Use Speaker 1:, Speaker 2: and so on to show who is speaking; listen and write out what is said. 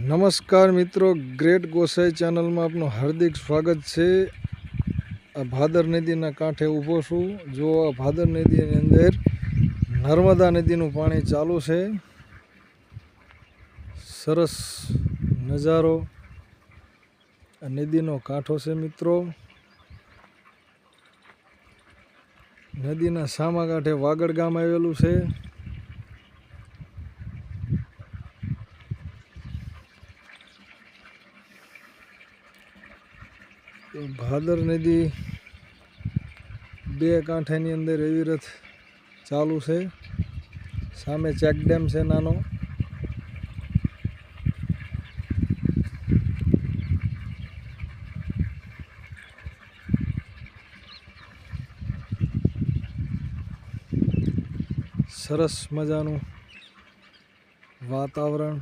Speaker 1: નમસ્કાર મિત્રો, ગ્રેટ ગોસાઈ ચેનલમાં આપનું હાર્દિક સ્વાગત છે। આ ભાદર નદીના કાંઠે ઊભો છું। જો આ ભાદર નદીની અંદર નર્મદા નદીનું પાણી ચાલુ છે। સરસ નજારો આ નદીનો કાંઠો છે મિત્રો। નદીના સામા કાંઠે વાગડ ગામ આવેલું છે। ભાદર નદી બે કાંઠાની અંદર એવી રીત ચાલુ છે। સામે ચેક ડેમ છે નાનો। સરસ મજાનું વાતાવરણ।